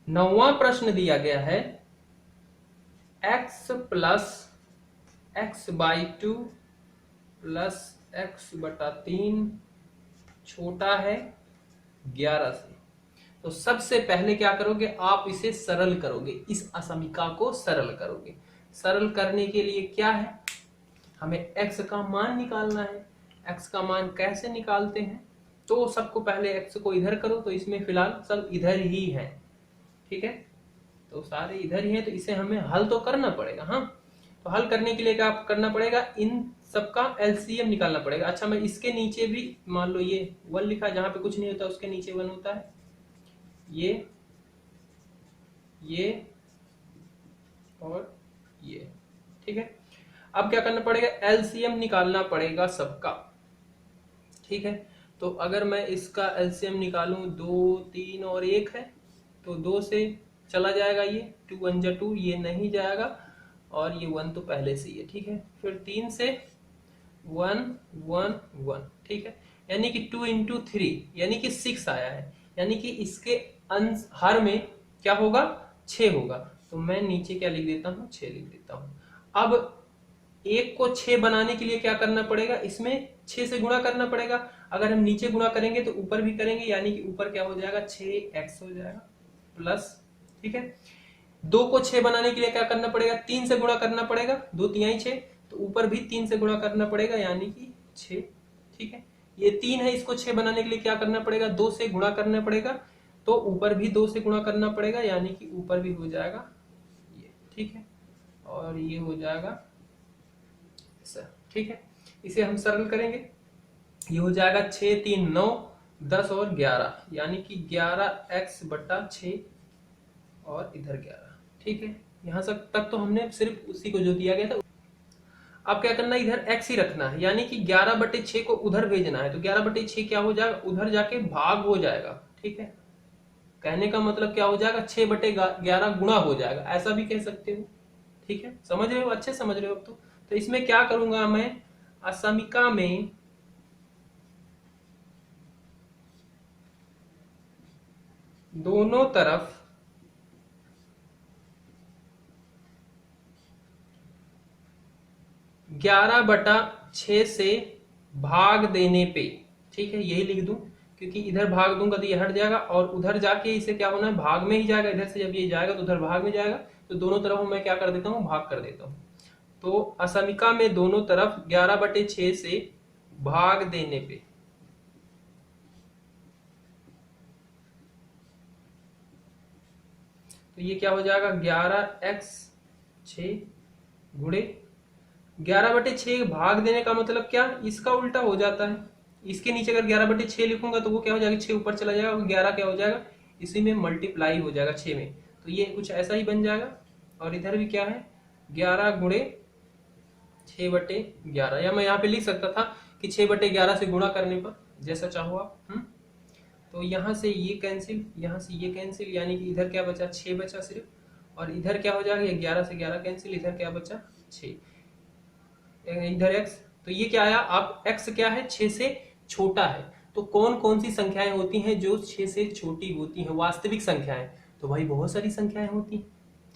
9वां प्रश्न दिया गया है x plus x by 2 plus x बटा 3 छोटा है 11 से। तो सबसे पहले क्या करोगे, आप इसे सरल करोगे, इस असमीका को सरल करोगे। सरल करने के लिए क्या है, हमें x का मान निकालना है। x का मान कैसे निकालते हैं, तो सबको पहले x को इधर करो, तो इसमें फिलहाल सब इधर ही है, ठीक है, तो सारे इधर ही हैं, तो इसे हमें हल तो करना पड़ेगा। हाँ, तो हल करने के लिए क्या करना पड़ेगा, इन सबका एलसीएम निकालना पड़ेगा। अच्छा, मैं इसके नीचे भी मान लो ये 1 लिखा, जहां पे कुछ नहीं होता उसके नीचे 1 होता है, ये और ये, ठीक है। अब क्या करना पड़ेगा, एलसीएम निकालना पड़ेगा सबका, ठीक है। तो अगर मैं इसका एलसीएम निकालूं, 2 3 और 1 है, तो 2 से चला जाएगा, ये 2 1 जा 2, ये नहीं जाएगा, और ये 1 तो पहले से ही है, ठीक है। फिर 3 से 1 1 1, ठीक है, यानी कि 2 इंटू 3 यानी कि 6 आया है, यानी कि इसके अंश हर में क्या होगा, 6 होगा। तो मैं नीचे क्या लिख देता हूं, 6 लिख देता हूं। अब 1 को 6 बनाने के लिए क्या करना पड़ेगा, इसमें 6 से गुणा करना पड़ेगा। अगर हम नीचे गुणा करेंगे तो ऊपर भी करेंगे, यानी कि ऊपर क्या हो जाएगा, 6x हो जाएगा प्लस, ठीक है। 2 को 6 बनाने के लिए क्या करना पड़ेगा, 3 से गुणा करना पड़ेगा, 2 तिहाई 6, तो ऊपर भी 3 से गुणा करना पड़ेगा, यानी कि 6, ठीक है। ये 3 है, इसको 6 बनाने के लिए क्या करना पड़ेगा, 2 से गुणा करना पड़ेगा, तो ऊपर भी 2 से गुणा करना पड़ेगा, यानी कि ऊपर भी हो जाएगा ये, ठीक है, और ये हो जाएगा, ठीक है। इसे हम सरल करेंगे, ये हो जाएगा 6 3 9 10 और 11, यानी कि 11x बटा 6 और इधर 11, ठीक है। यहां तक तो हमने सिर्फ उसी को जो दिया गया था। अब क्या करना है, इधर x ही रखना है, यानी कि 11 बटे 6 को उधर भेजना है, तो 11 बटे 6 क्या हो जाएगा, उधर जाके भाग हो जाएगा, ठीक है। कहने का मतलब क्या हो जाएगा, 6 बटे 11 गुणा हो जाएगा, ऐसा भी कह सकते हो, ठीक है। समझ रहे हो, अच्छे समझ रहे हो अब तो इसमें क्या करूंगा मैं, असमिका में दोनों तरफ ग्यारह बटा 6 से भाग देने पे, ठीक है, यही लिख दूं, क्योंकि इधर भाग दूंगा तो ये हट जाएगा, और उधर जाके इसे क्या होना है, भाग में ही जाएगा, इधर से जब ये जाएगा तो उधर भाग में जाएगा, तो दोनों तरफ मैं क्या कर देता हूं, भाग कर देता हूं। तो असमिका में दोनों तरफ 11 बटे 6 से भाग देने पे, तो ये क्या हो जाएगा, 11x 6 गुणे 11 बटे 6 भाग देने का मतलब क्या, इसका उल्टा हो जाता है। इसके नीचे अगर 11 बटे 6 लिखूंगा तो वो क्या हो जाएगा, 6 ऊपर चला जाएगा, 11 क्या हो जाएगा, इसी में मल्टीप्लाई हो जाएगा 6 में, तो ये कुछ ऐसा ही बन जाएगा। और इधर भी क्या है, 11 गुणे 6 बटे 11, या मैं यहाँ पे लिख सकता था कि 6 बटे 11 से गुणा करने पर, जैसा चाहो आप। तो यहाँ से ये कैंसिल, यहाँ से ये कैंसिल, यानी कि इधर क्या बचा, 6 बचा सिर्फ, और इधर क्या हो जाएगा, 11 से 11 कैंसिल, इधर क्या बचा 6, इधर x, तो ये क्या आया, अब x क्या है, 6 से छोटा है। तो कौन कौन सी संख्याएं होती हैं जो 6 से छोटी होती हैं, वास्तविक संख्याएं, तो भाई बहुत सारी संख्याएं होती हैं,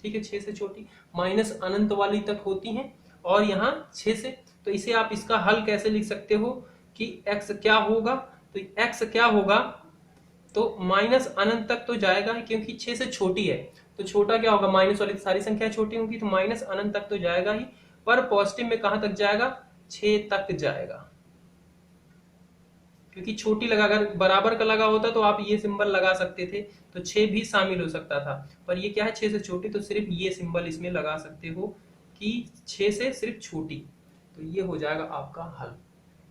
ठीक है, 6 से छोटी, माइनस अनंत वाली तक होती हैं, और यहाँ 6 से, तो इसे आप इसका हल कैसे लिख सकते हो कि x क्या होगा, तो x क्या होगा, तो माइनस अनंत तक तो जाएगा ही, क्योंकि 6 से छोटी है, तो छोटा क्या होगा, माइनस वाली सारी संख्या छोटी होगी, तो माइनस अनंत तक तो जाएगा ही, पर पॉजिटिव में कहां तक जाएगा, 6 तक जाएगा, क्योंकि छोटी लगा, अगर बराबर का लगा होता तो आप ये सिंबल लगा सकते थे, तो 6 भी शामिल हो सकता था, पर ये क्या है, 6 से छोटी, तो सिर्फ ये सिंबल इसमें लगा सकते हो कि 6 से सिर्फ छोटी, तो ये हो जाएगा आपका हल।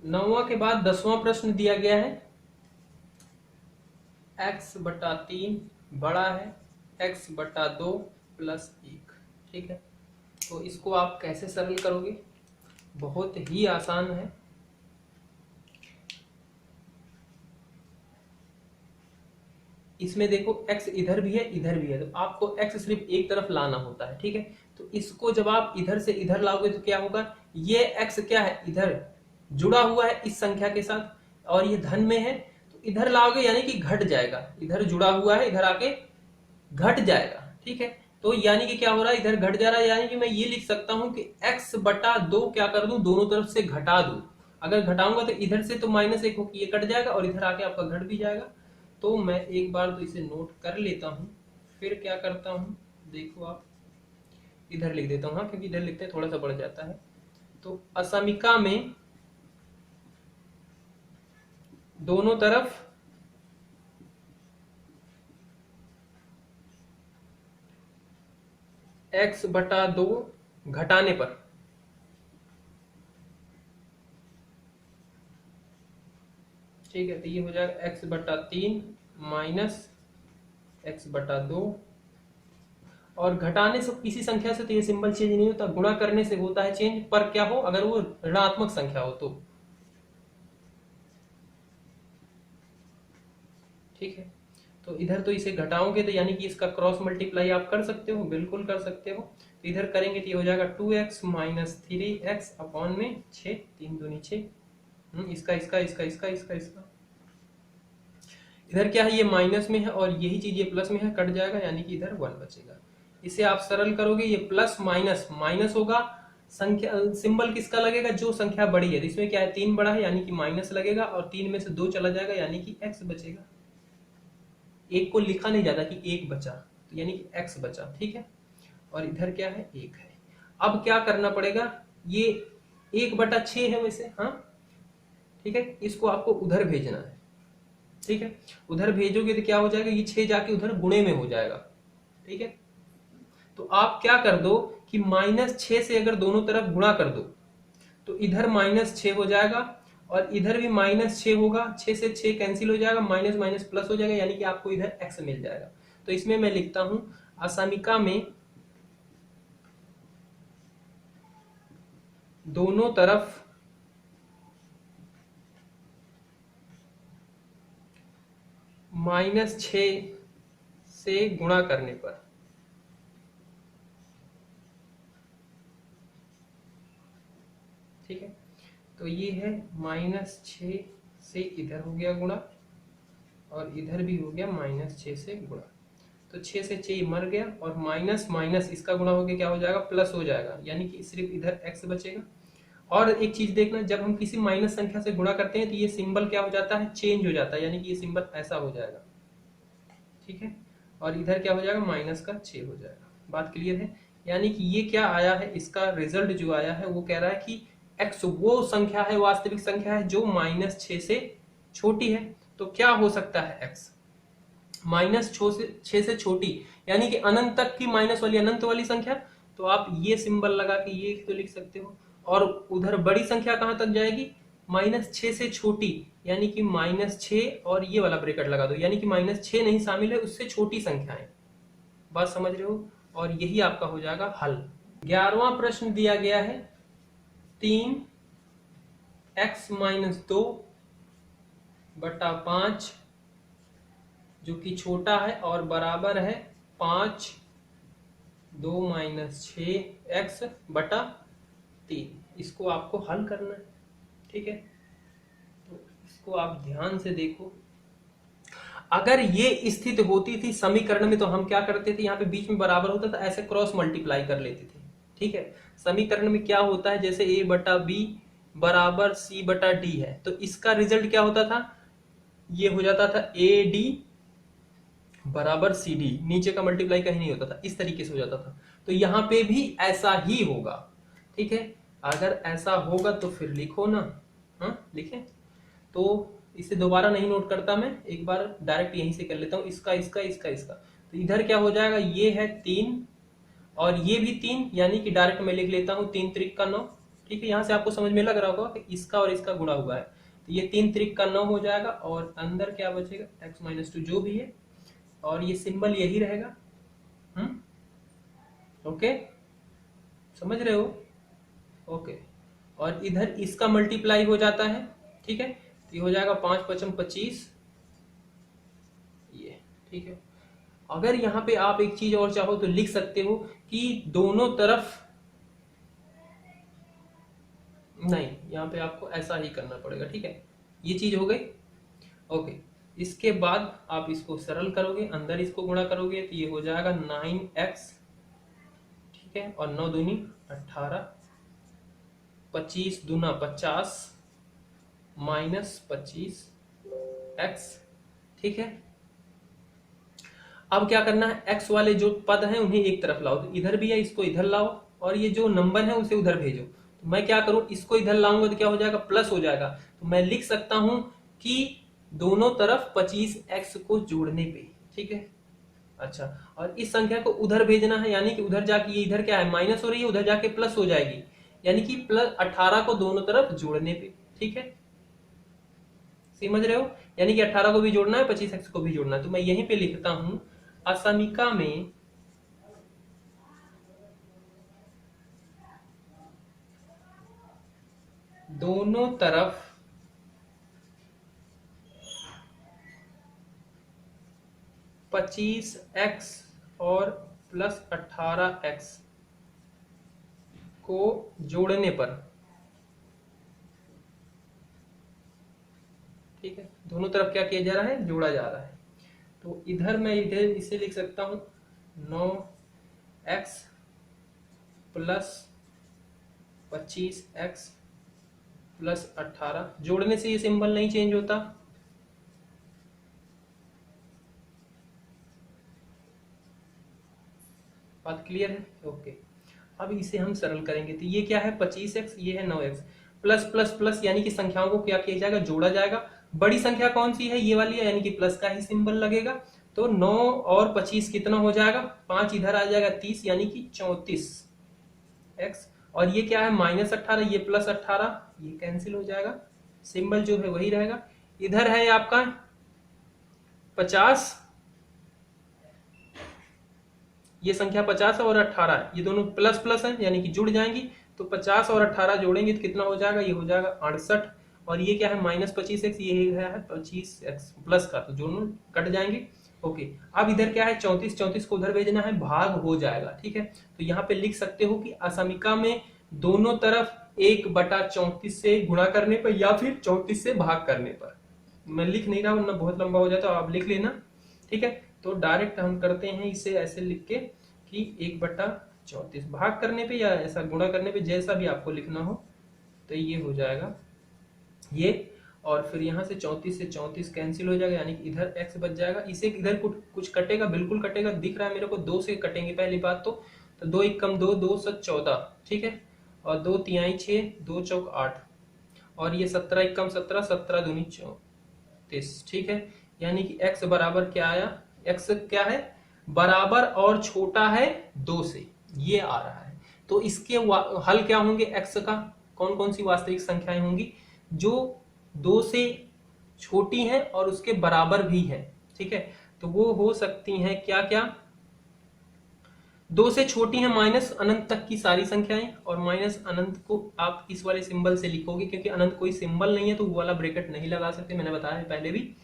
9वां के बाद 10वां प्रश्न दिया गया है, x बटा 3 बड़ा है x बटा 2 प्लस 1, ठीक है। तो इसको आप कैसे सरल करोगे, बहुत ही आसान है। इसमें देखो x इधर भी है इधर भी है, तो आपको x सिर्फ एक तरफ लाना होता है, ठीक है। तो इसको जब आप इधर से इधर लाओगे तो क्या होगा, ये x क्या है, इधर जुड़ा हुआ है इस संख्या के साथ, और ये धन में है, तो इधर लाओगे यानी कि घट जाएगा, इधर जुड़ा हुआ है, इधर आके घट जाएगा, ठीक है। तो यानी कि क्या हो रहा है, इधर घट जा रहा है, यानी कि मैं ये लिख सकता हूं कि x बटा 2 क्या कर दूं, दोनों तरफ से घटा दूं। अगर घटाऊंगा तो इधर से तो -1 होकर ये कट जाएगा और इधर आके आपका घट भी जाएगा। तो मैं एक बार तो इसे नोट कर लेता हूं, फिर क्या करता हूं, देखो आप, इधर लिख देता हूं, हाँ, क्योंकि इधर लिखते हैं थोड़ा सा बढ़ जाता है। तो असमिका में दोनों तरफ x बटा 2 घटाने पर, ठीक है, तो ये हो जाएगा x बटा 3 माइनस x बटा 2, और घटाने से किसी संख्या से तो ये सिंबल चेंज नहीं होता, गुणा करने से होता है चेंज, पर क्या हो, अगर वो ऋणात्मक संख्या हो तो, ठीक है। तो इधर तो इसे घटाओगे तो यानी कि इसका क्रॉस मल्टीप्लाई आप कर सकते हो, बिल्कुल कर सकते हो। तो इधर करेंगे तो ये हो जाएगा 2x माइनस 3x अपॉन में 6, 3 दूनी 6, इसका इसका इसका इसका इसका इसका, इधर क्या है, ये माइनस में है और यही चीज ये प्लस में है, कट जाएगा, यानी कि इधर 1 बचेगा। इसे आप सरल करोगे, ये प्लस माइनस माइनस होगा, संख्या सिंबल किसका लगेगा, जो संख्या बड़ी है, इसमें क्या है 3 बड़ा है, यानी कि माइनस लगेगा, और 3 में से 2 चला जाएगा, यानी कि x बचेगा। एक को लिखा नहीं जाता कि 1 बचा, तो यानी कि x बचा, ठीक है। और इधर क्या है, 1 है। अब क्या करना पड़ेगा, ये 1/6 है वैसे, हाँ, ठीक है, इसको आपको उधर भेजना है, ठीक है। उधर भेजोगे तो क्या हो जाएगा, ये 6 जाके उधर गुणे में हो जाएगा, ठीक है। तो आप क्या कर दो कि -6 से अगर दोनों तरफ गुणा कर दो तो इधर -6 हो जाएगा, और इधर भी -6 होगा, 6 से 6 कैंसिल हो जाएगा, माइनस माइनस प्लस हो जाएगा, यानी कि आपको इधर x मिल जाएगा। तो इसमें मैं लिखता हूं, असमिका में दोनों तरफ -6 से गुणा करने पर, ठीक है। तो ये है -6 से इधर हो गया गुणा, और इधर भी हो गया -6 से गुणा, तो 6 से 6 मर गया, और माइनस माइनस इसका गुणा हो गया, क्या हो जाएगा, प्लस हो जाएगा, यानी कि सिर्फ इधर x बचेगा। और एक चीज देखना, जब हम किसी माइनस संख्या से गुणा करते हैं तो ये सिंबल क्या हो जाता है, चेंज हो जाता है, यानी कि ये सिंबल ऐसा हो जाएगा, ठीक है। और इधर क्या हो जाएगा, -6 हो जाएगा। बात क्लियर है, यानी कि ये क्या आया है, इसका रिजल्ट जो आया है वो कह रहा है कि x वो संख्या है, वास्तविक संख्या है जो -6 से छोटी है। तो क्या हो सकता है x -6 से छोटी, यानी कि अनंत तक की माइनस वाली, अनंत वाली संख्या, तो आप ये सिंबल लगा के ये तो लिख सकते हो। और उधर बड़ी संख्या कहां तक जाएगी, -6 से छोटी, यानी कि -6 और ये वाला ब्रैकेट लगा दो, यानी कि -6 नहीं शामिल है, उससे छोटी संख्याएं। बात समझ रहे हो, और यही आपका हो जाएगा हल। 11वां प्रश्न दिया गया है, 3x-2/5 जो कि छोटा है और बराबर है 5 2 6x/3, इसको आपको हल करना है, ठीक है। तो इसको आप ध्यान से देखो, अगर ये स्थिति होती थी समीकरण में तो हम क्या करते थे, यहाँ पे बीच में बराबर होता था, ऐसे क्रॉस मल्टीप्लाई कर लेते थे, ठीक है। समीकरण में क्या होता है, जैसे a/b बराबर c/d है, तो इसका रिजल्ट क्या होता था, ये हो जाता था AD बराबर CD, नीचे का मल्टीप्लाई कहीं नहीं होता था, इस तरीके से हो जाता था। तो यहाँ पे भी ऐसा ही होगा, ठीक है। अगर ऐसा होगा तो फिर लिखो ना, हाँ लिखें। तो इसे दोबारा नहीं नोट करता मैं, एक बार डायरेक्ट यहीं से कर लेता हूँ, इसका इसका इसका इसका। तो इधर क्या हो जाएगा, ये है 3 और ये भी 3, यानी कि डायरेक्ट मैं लिख लेता हूँ 3 त्रिक का 9, ठीक है। यहाँ से आपको समझ में लग रहा होगा कि इसका और इसका गुणा हुआ है, तो ये 3 त्रिक का 9 हो जाएगा, और अंदर क्या बचेगा, x-2 जो भी है, और ये सिंबल यही रहेगा, ओके, समझ रहे हो, ओके। और इधर इसका मल्टीप्लाई हो जाता है, ठीक है, तो ये हो जाएगा 5×5 = 25, ये, ठीक है। अगर यहाँ पे आप एक चीज और चाहो तो लिख सकते हो कि दोनों तरफ, नहीं, यहाँ पे आपको ऐसा ही करना पड़ेगा, ठीक है, ये चीज हो गई, ओके। इसके बाद आप इसको सरल करोगे, अंदर इसको गुणा करोगे तो ये हो जाएगा 9x, ठीक है, और 9 दूनी 18, 25 दूना 50 माइनस 25x, ठीक है। अब क्या करना है, x वाले जो पद हैं उन्हें एक तरफ लाओ, तो इधर भी है इसको इधर लाओ, और ये जो नंबर है उसे उधर भेजो। तो मैं क्या करूं, इसको इधर लाऊंगा तो क्या हो जाएगा, प्लस हो जाएगा। तो मैं लिख सकता हूं कि दोनों तरफ 25x को जोड़ने पे, ठीक है। अच्छा, और इस संख्या को उधर भेजना है, यानी कि उधर जाके, ये इधर क्या है माइनस हो रही है, उधर जाके प्लस हो जाएगी, यानी कि प्लस 18 को दोनों तरफ जोड़ने पे, ठीक है। समझ रहे हो, यानी कि 18 को भी जोड़ना है, 25x को भी जोड़ना है। तो मैं यहीं पे लिखता हूं, असमिका में दोनों तरफ 25x और प्लस 18x को जोड़ने पर, ठीक है, दोनों तरफ क्या किया जा रहा है, जोड़ा जा रहा है। तो इधर मैं इधर इसे लिख सकता हूं 9x प्लस 25x प्लस 18, जोड़ने से ये सिंबल नहीं चेंज होता। बात क्लियर है, ओके। अब इसे हम सरल करेंगे, तो ये क्या है 25x, ये है 9x, प्लस प्लस प्लस यानी कि संख्याओं को क्या किया जाएगा, जोड़ा जाएगा। बड़ी संख्या कौन सी है, ये वाली है, यानी कि प्लस का ही सिंबल लगेगा। तो 9 और 25 कितना हो जाएगा, 5 इधर आ जाएगा 30, यानी कि 34x, और ये क्या है माइनस 18, ये प्लस 18, ये कैंसिल हो जाएगा, सिंबल जो है वही रहेगा। इधर है आपका 50, ये संख्या 50 है और 18 है, ये दोनों प्लस प्लस है यानी कि जुड़ जाएंगी। तो 50 और 18 जोड़ेंगे तो कितना हो जाएगा, ये हो जाएगा 68, और ये क्या है माइनस 25x, ये है 25x प्लस का, तो दोनों कट जाएंगे। ओके, अब इधर क्या है 34, 34 को उधर भेजना है, भाग हो जाएगा, ठीक है। तो यहाँ पे लिख सकते हो कि असमिका में दोनों तरफ 1/34 से गुणा करने पर या फिर 34 से भाग करने पर। मैं लिख नहीं रहा वरना बहुत लंबा हो जाता, तो आप लिख लेना, ठीक है। तो डायरेक्ट हम करते हैं इसे ऐसे लिख के कि 1/34 भाग करने पे या ऐसा गुणा करने पे, जैसा भी आपको लिखना हो। तो ये हो जाएगा ये, और फिर यहाँ से 34 से 34 कैंसिल हो जाएगा, यानी कि इधर x बच जाएगा। इसे इधर कुछ कटेगा, बिल्कुल कटेगा, दिख रहा है मेरे को, 2 से कटेंगे पहली बात तो 2 1 कम 2, 2 7 14, ठीक है, और 2 तिहाई 6, 2 चौक 8, और ये 17 1 कम 17, 17 दूनी 34, ठीक है। यानी कि x बराबर क्या आया, x क्या है, बराबर और छोटा है 2 से, ये आ रहा है। तो इसके हल क्या होंगे, x का कौन कौन सी वास्तविक संख्याएं होंगी जो 2 से छोटी हैं और उसके बराबर भी है, ठीक है। तो वो हो सकती हैं क्या क्या, 2 से छोटी है माइनस अनंत तक की सारी संख्याएं, और माइनस अनंत को आप इस वाले सिंबल से लिखोगे, क्योंकि अनंत कोई सिंबल नहीं है तो वो वाला ब्रैकेट नहीं लगा सकते, मैंने बताया है पहले भी।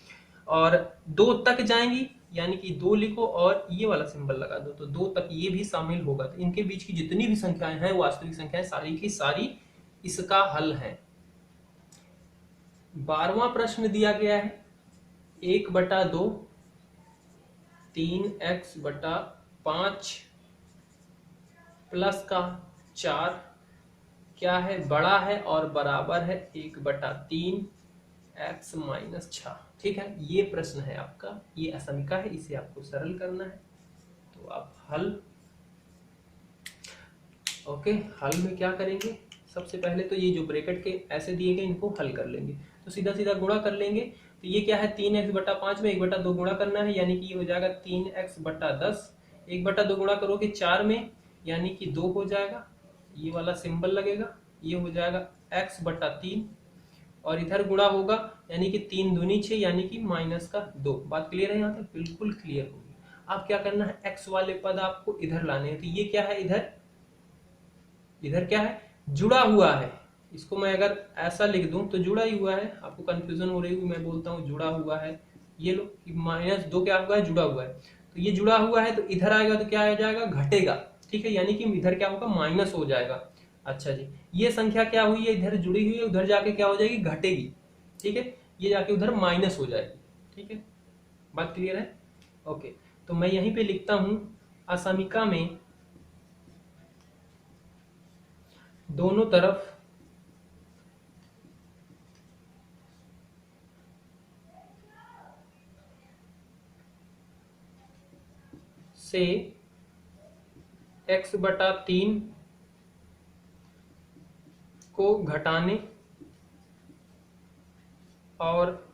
और 2 तक जाएंगी, यानी कि 2 लिखो और ये वाला सिंबल लगा दो, तो 2 तक ये भी शामिल होगा। तो इनके बीच की जितनी भी संख्याएं हैं वास्तविक संख्याएं, सारी की सारी इसका हल है। 12वां प्रश्न दिया गया है 1/2 3x/5 प्लस का 4 क्या है, बड़ा है और बराबर है 1/3 x - 6, ठीक है। ये प्रश्न है आपका, ये असमिका है, इसे आपको सरल करना है। तो आप हल, ओके, हल में क्या करेंगे, सबसे पहले तो ये जो ब्रैकेट के ऐसे दिए गए इनको हल कर लेंगे, तो सीधा सीधा गुणा कर लेंगे। तो ये क्या है 3x/5 में 1/2 गुणा करना है, यानी कि ये हो जाएगा 3x/10, 1/2 गुणा करोगे 4 में, यानी कि 2 हो जाएगा, ये वाला सिंबल लगेगा, ये हो जाएगा x/3, और इधर गुणा होगा यानी कि 3 दूनी 6, यानी कि -2। बात क्लियर है, यहाँ तक बिल्कुल क्लियर होगी। अब क्या करना है, x वाले पद आपको इधर लाने हैं। तो ये क्या है, इधर क्या है, जुड़ा हुआ है। इसको मैं अगर ऐसा लिख दूं तो जुड़ा ही हुआ है, आपको कंफ्यूजन हो रही होगी, मैं बोलता हूँ जुड़ा हुआ है। ये लो कि -2 क्या हुआ है, जुड़ा हुआ है। तो ये जुड़ा हुआ है तो इधर आएगा तो क्या आ जाएगा, घटेगा, ठीक है, यानी कि इधर क्या होगा, माइनस हो जाएगा। अच्छा जी, ये संख्या क्या हुई है, इधर जुड़ी हुई है, उधर जाके क्या हो जाएगी, घटेगी, ठीक है, ये जाके उधर माइनस हो जाएगी, ठीक है, बात क्लियर है? ओके, तो मैं यहीं पे लिखता हूं असमिका में दोनों तरफ से x/3 को घटाने और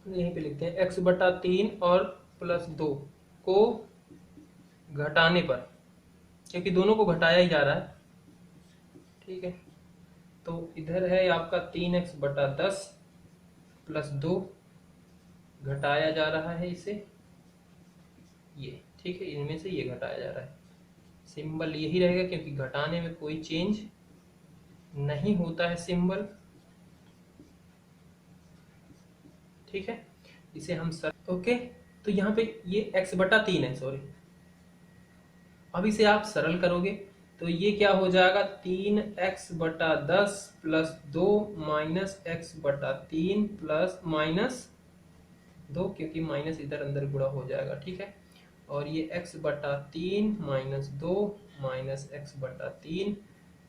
यहीं पे लिखते हैं x/3 और +2 को घटाने पर, क्योंकि दोनों को घटाया ही जा रहा है, ठीक है। तो इधर है आपका 3x/10 +2 घटाया जा रहा है इसे, ये ठीक है, इनमें से ये घटाया जा रहा है, सिंबल यही रहेगा क्योंकि घटाने में कोई चेंज नहीं होता है सिंबल, ठीक है। इसे हम ओके, तो यहाँ पे ये x/3 है, सॉरी। अब इसे आप सरल करोगे तो ये क्या हो जाएगा, 3x/10 +2 -x/3 प्लस -2, क्योंकि माइनस इधर अंदर गुणा हो जाएगा, ठीक है। और ये x/3 -2 -x/3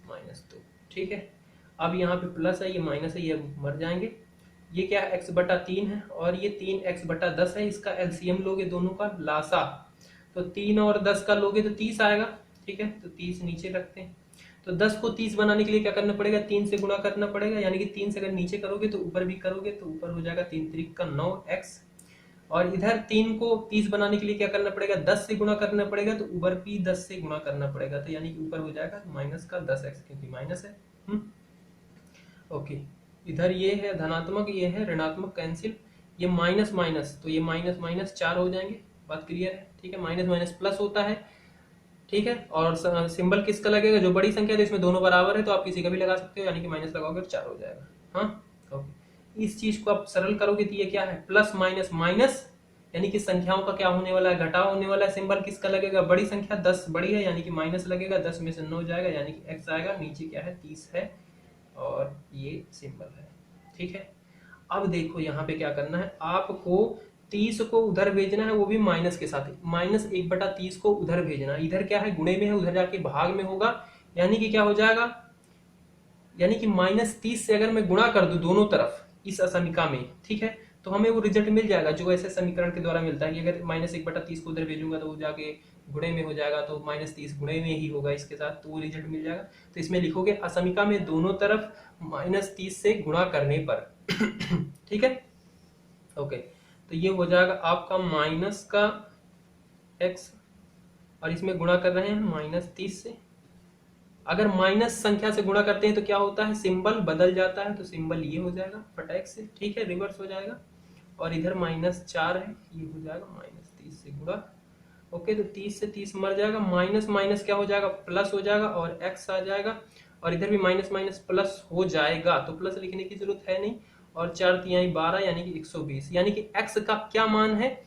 -2, ठीक है। अब यहाँ पे प्लस है, ये माइनस है, ये मर जाएंगे। ये क्या है, x/3 है और ये 3x/10 है, इसका एलसीएम लोगे दोनों का लासा, तो 3 और 10 का लोगे तो 30 आएगा, ठीक है। तो 30 नीचे रखते हैं, तो 10 को 30 बनाने के लिए क्या करना पड़ेगा, 3 से गुणा करना पड़ेगा, यानी कि 3 से अगर नीचे करोगे तो ऊपर भी करोगे तो ऊपर हो जाएगा 3 त्रिक का 9x, और इधर 3 को 30 बनाने के लिए क्या करना पड़ेगा, 10 से गुणा करना पड़ेगा, तो ऊपर भी 10 से गुणा करना पड़ेगा, तो यानी कि ऊपर हो जाएगा माइनस का 10x, क्योंकि माइनस है। ओके, इधर ये है धनात्मक, ये है ऋणात्मक, कैंसिल, ये माइनस माइनस, तो ये माइनस माइनस 4 हो जाएंगे, बात क्लियर है, ठीक है। माइनस माइनस प्लस होता है, ठीक है। और सिंबल किसका लगेगा, जो बड़ी संख्या है तो इसमें दोनों बराबर है तो आप किसी का भी लगा सकते हो, यानी कि माइनस लगाओगे तो 4 हो जाएगा। हाँ, ओके, इस चीज को आप सरल करोगे तो ये क्या है, प्लस माइनस माइनस, यानी कि संख्याओं का क्या होने वाला है, घटाव होने वाला है। सिंबल किसका लगेगा, बड़ी संख्या 10 बड़ी है, यानी कि माइनस लगेगा, 10 में से 9 जाएगा, यानी कि x आएगा, नीचे क्या है 30 है, और ये सिंबल है, ठीक है। अब देखो यहाँ पे क्या करना है, आपको 30 को उधर भेजना है, वो भी माइनस के साथ, -1/30 को उधर भेजना है। इधर क्या है, गुणे में है, उधर जाके भाग में होगा, यानी कि क्या हो जाएगा, यानी कि -30 से अगर मैं गुणा कर दूं दोनों तरफ इस असमिका में, ठीक है, तो हमें वो रिजल्ट मिल जाएगा जो ऐसे समीकरण के द्वारा मिलता है कि अगर -1/30 को उधर भेजूंगा तो वो जाके गुणे में हो जाएगा, तो -30 गुणे में ही होगा इसके साथ, तो वो रिजल्ट मिल जाएगा। तो इसमें लिखोगे असमिका में दोनों तरफ -30 से गुणा करने पर, ठीक है। ओके, तो ये हो जाएगा आपका माइनस का x, और इसमें गुणा कर रहे हैं -30 से। अगर माइनस संख्या से गुणा करते हैं तो क्या होता है, सिंबल बदल जाता है, तो सिंबल ये हो जाएगा फटाक से, ठीक है, रिवर्स हो जाएगा। और इधर -4 है, ये हो जाएगा -30 से गुणा। ओके, तो 30 से 30 मर जाएगा, माइनस माइनस क्या हो जाएगा, प्लस हो जाएगा, और x आ जाएगा, और इधर भी माइनस माइनस प्लस हो जाएगा, तो प्लस लिखने की जरूरत है नहीं, और 4×3 12, यानी कि 120, यानी कि x का क्या मान है,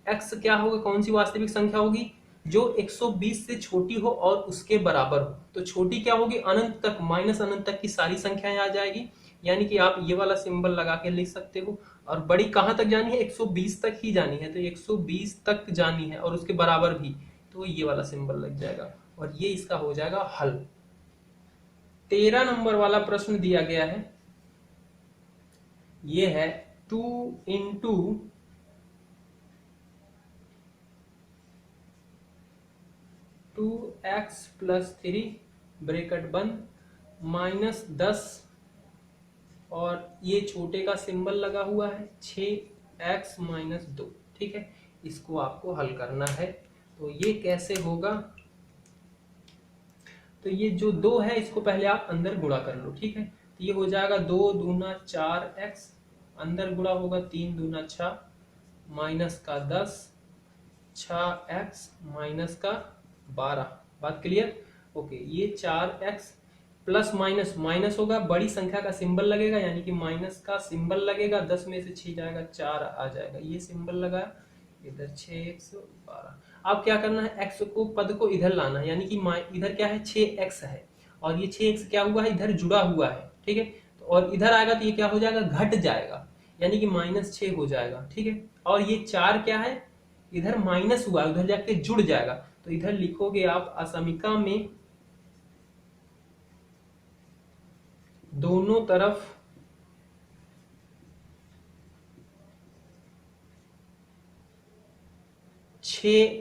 x क्या होगा, कौन सी वास्तविक संख्या होगी जो 120 से छोटी हो और उसके बराबर हो। तो छोटी क्या होगी, अनंत तक, माइनस अनंत तक की सारी संख्याएं आ जाएगी, यानी कि आप ये वाला सिंबल लगा के लिख सकते हो। और बड़ी कहां तक जानी है, 120 तक ही जानी है, तो 120 तक जानी है और उसके बराबर भी, तो ये वाला सिंबल लग जाएगा, और ये इसका हो जाएगा हल। 13 नंबर वाला प्रश्न दिया गया है, ये है 2 × 2x + 3 ब्रैकेट बंद -10, और ये छोटे का सिंबल लगा हुआ है 6x - 2, ठीक है। इसको आपको हल करना है, तो ये कैसे होगा, तो ये जो 2 है इसको पहले आप अंदर गुणा कर लो, ठीक है। तो ये हो जाएगा 2 दूना 4x, अंदर गुणा होगा 3 दूना 6, माइनस का 10, 6x माइनस का 12, बात क्लियर। ओके, ये 4x प्लस माइनस माइनस होगा, बड़ी संख्या का सिंबल लगेगा, यानी कि माइनस का सिंबल लगेगा, 10 में से 6 जाएगा, 4 आ जाएगा, ये सिंबल लगा, इधर 6 112। अब क्या करना है, x को पद को इधर लाना है, यानी कि इधर क्या है 6x है और ये 6x क्या हुआ है इधर जुड़ा हुआ है, ठीक है। तो और इधर आएगा तो ये क्या हो जाएगा, घट जाएगा, यानी कि -6 हो जाएगा, ठीक है। और ये 4 क्या है इधर माइनस हुआ है, उधर जाके जुड़ जाएगा, तो इधर लिखोगे आप असमिका में दोनों तरफ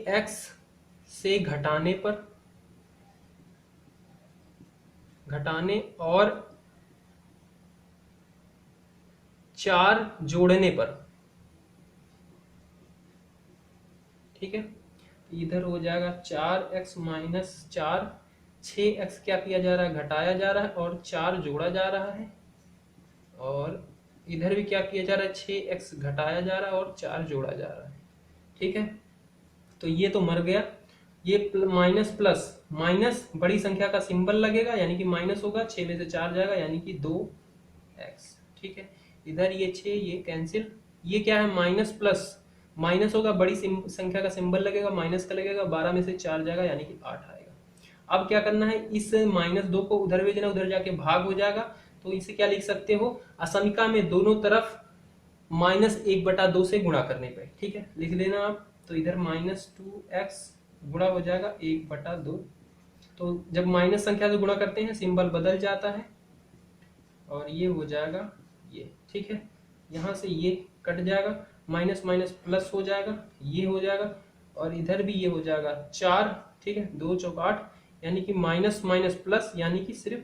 x से घटाने और 4 जोड़ने पर, ठीक है। इधर हो जाएगा 4x माइनस 4, 6x क्या किया जा रहा है घटाया जा रहा है और 4 जोड़ा जा रहा है, और इधर भी क्या किया जा रहा है 6x घटाया जा रहा है और 4 जोड़ा जा रहा है, ठीक है। तो ये तो मर गया, ये माइनस प्लस माइनस बड़ी संख्या का सिंबल लगेगा, यानी कि माइनस होगा, 6 में से 4 जाएगा यानी कि 2x, ठीक है। इधर ये 6 ये कैंसिल, ये क्या है माइनस प्लस माइनस होगा, बड़ी संख्या का सिंबल लगेगा, माइनस का लगेगा, 12 में से 4 जाएगा यानी कि 8 आएगा। अब क्या करना है, इस -2 को उधर भेजना, उधर जाके भाग हो जाएगा, तो इसे क्या लिख सकते हो, असमिका में दोनों तरफ -1/2 से गुणा करने पे, ठीक है, लिख देना आप। तो इधर -2x गुणा हो जाएगा 1/2, तो जब माइनस संख्या से गुणा करते हैं सिंबल बदल जाता है और ये हो जाएगा ये, ठीक है। यहाँ से ये कट जाएगा, माइनस माइनस प्लस हो जाएगा, ये हो जाएगा, और इधर भी ये हो जाएगा 4, ठीक है, 2 चौक 8, यानी कि माइनस माइनस प्लस यानी कि सिर्फ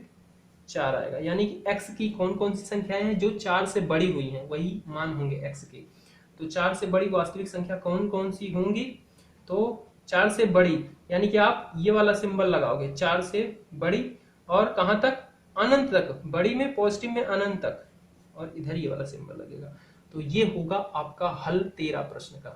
4 आएगा, यानी कि x की कौन कौन सी संख्याएं हैं जो 4 से बड़ी हुई हैं वही मान होंगे x के। तो 4 से बड़ी वास्तविक संख्या कौन कौन सी होंगी, तो 4 से बड़ी यानी कि आप ये वाला सिंबल लगाओगे 4 से बड़ी, और कहां तक, अनंत तक, बड़ी में पॉजिटिव में अनंत तक, और इधर ये वाला सिंबल लगेगा। तो ये होगा आपका हल 13 प्रश्न का।